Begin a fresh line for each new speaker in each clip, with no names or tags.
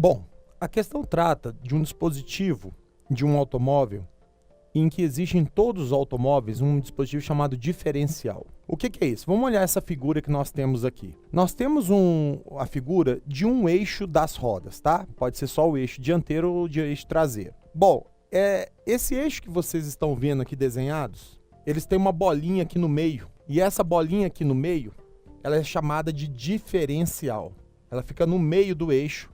Bom, a questão trata de um dispositivo de um automóvel em que existe em todos os automóveis um dispositivo chamado diferencial. O que é isso? Vamos olhar essa figura que nós temos aqui. Nós temos a figura de um eixo das rodas, tá? Pode ser só o eixo dianteiro ou o eixo traseiro. Bom, esse eixo que vocês estão vendo aqui desenhados, eles têm uma bolinha aqui no meio. E essa bolinha aqui no meio, ela é chamada de diferencial. Ela fica no meio do eixo,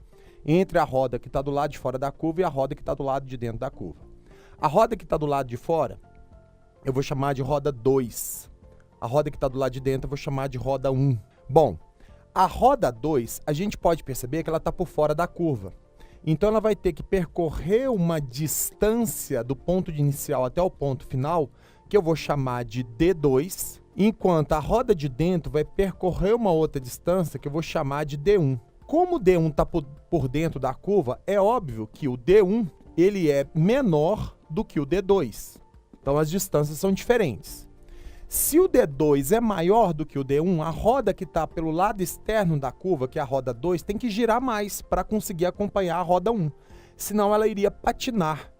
entre a roda que está do lado de fora da curva e a roda que está do lado de dentro da curva. A roda que está do lado de fora, eu vou chamar de roda 2. A roda que está do lado de dentro, eu vou chamar de roda 1. Bom, a roda 2, a gente pode perceber que ela está por fora da curva. Então, ela vai ter que percorrer uma distância do ponto de inicial até o ponto final, que eu vou chamar de D2, enquanto a roda de dentro vai percorrer uma outra distância, que eu vou chamar de D1. Como o D1 está por dentro da curva, é óbvio que o D1 ele é menor do que o D2. Então, as distâncias são diferentes. Se o D2 é maior do que o D1, a roda que está pelo lado externo da curva, que é a roda 2, tem que girar mais para conseguir acompanhar a roda 1. Senão, ela iria patinar.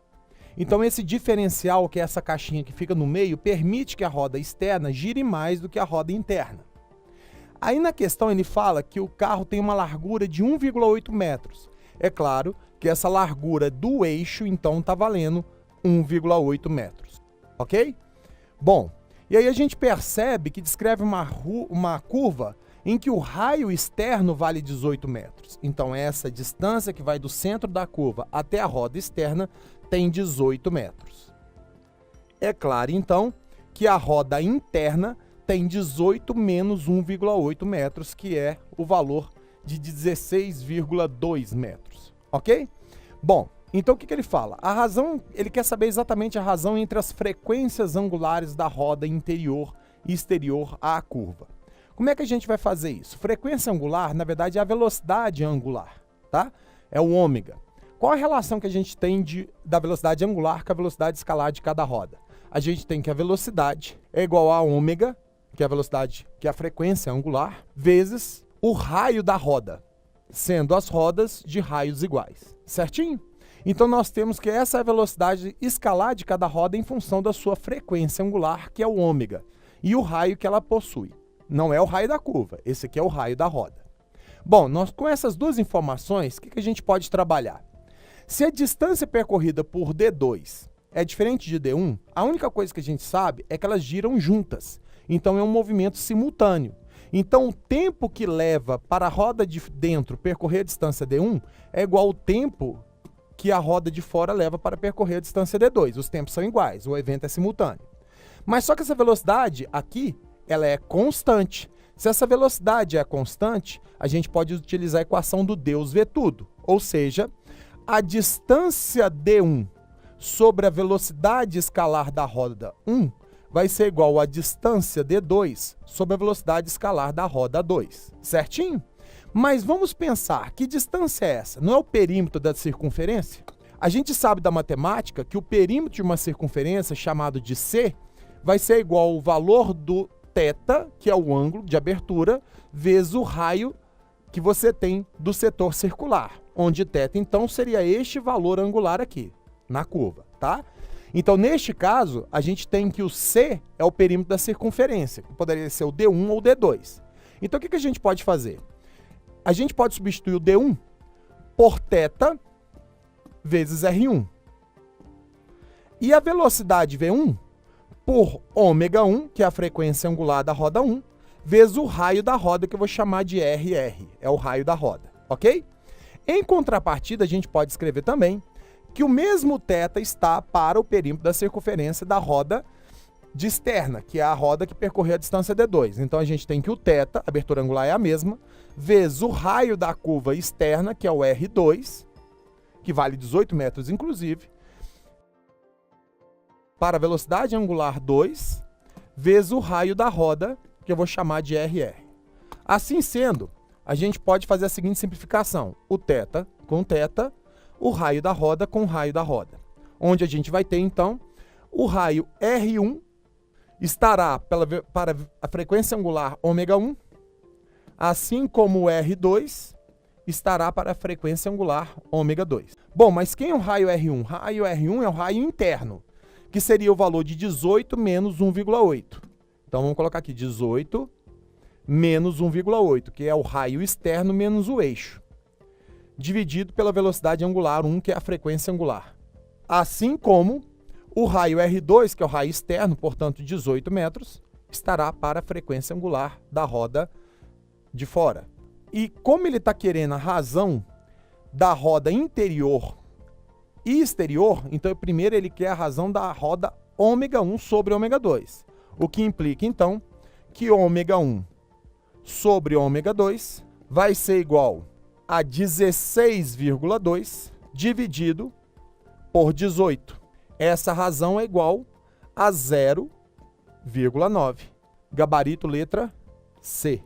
Então, esse diferencial, que é essa caixinha que fica no meio, permite que a roda externa gire mais do que a roda interna. Aí, na questão, ele fala que o carro tem uma largura de 1,8 metros. É claro que essa largura do eixo, então, está valendo 1,8 metros, ok? Bom, e aí a gente percebe que descreve uma curva em que o raio externo vale 18 metros. Então, essa distância que vai do centro da curva até a roda externa tem 18 metros. É claro, então, que a roda interna tem 18 menos 1,8 metros, que é o valor de 16,2 metros, ok? Bom, então o que ele fala? A razão, ele quer saber exatamente a razão entre as frequências angulares da roda interior e exterior à curva. Como é que a gente vai fazer isso? Frequência angular, na verdade, é a velocidade angular, tá? É o ômega. Qual a relação que a gente tem da velocidade angular com a velocidade escalar de cada roda? A gente tem que a velocidade é igual a ômega, que é a velocidade, que é a frequência angular, vezes o raio da roda, sendo as rodas de raios iguais, certinho? Então, nós temos que essa é a velocidade escalar de cada roda em função da sua frequência angular, que é o ômega, e o raio que ela possui. Não é o raio da curva, esse aqui é o raio da roda. Bom, com essas duas informações, o que a gente pode trabalhar? Se a distância percorrida por D2 é diferente de D1, a única coisa que a gente sabe é que elas giram juntas. Então, é um movimento simultâneo. Então, o tempo que leva para a roda de dentro percorrer a distância D1 é igual ao tempo que a roda de fora leva para percorrer a distância D2. Os tempos são iguais, o evento é simultâneo. Mas só que essa velocidade aqui, ela é constante. Se essa velocidade é constante, a gente pode utilizar a equação do Deus vê tudo. Ou seja, a distância D1 sobre a velocidade escalar da roda 1 vai ser igual à distância D2 sobre a velocidade escalar da roda 2. Certinho? Mas vamos pensar, que distância é essa? Não é o perímetro da circunferência? A gente sabe da matemática que o perímetro de uma circunferência, chamado de C, vai ser igual ao valor do θ, que é o ângulo de abertura, vezes o raio que você tem do setor circular, onde θ, então, seria este valor angular aqui, na curva, tá? Então, neste caso, a gente tem que o C é o perímetro da circunferência, que poderia ser o D1 ou o D2. Então, o que a gente pode fazer? A gente pode substituir o D1 por θ vezes R1. E a velocidade V1 por ômega1, que é a frequência angular da roda 1, vezes o raio da roda, que eu vou chamar de RR, é o raio da roda, ok? Em contrapartida, a gente pode escrever também que o mesmo θ está para o perímetro da circunferência da roda de externa, que é a roda que percorreu a distância D2. Então, a gente tem que o θ, a abertura angular é a mesma, vezes o raio da curva externa, que é o R2, que vale 18 metros, inclusive, para a velocidade angular 2, vezes o raio da roda, que eu vou chamar de RR. Assim sendo, a gente pode fazer a seguinte simplificação. O θ com θ, o raio da roda com o raio da roda. Onde a gente vai ter, então, o raio R1 estará para a frequência angular ômega1, assim como o R2 estará para a frequência angular ômega 2. Bom, mas quem é o raio R1? Raio R1 é o raio interno, que seria o valor de 18 menos 1,8. Então, vamos colocar aqui 18 menos 1,8, que é o raio externo menos o eixo, dividido pela velocidade angular 1, que é a frequência angular. Assim como o raio R2, que é o raio externo, portanto 18 metros, estará para a frequência angular da roda de fora. E como ele está querendo a razão da roda interior e exterior, então primeiro ele quer a razão da roda ômega 1 sobre ômega 2. O que implica, então, que ômega 1 sobre ômega 2 vai ser igual a 16,2 dividido por 18. Essa razão é igual a 0,9. Gabarito letra C.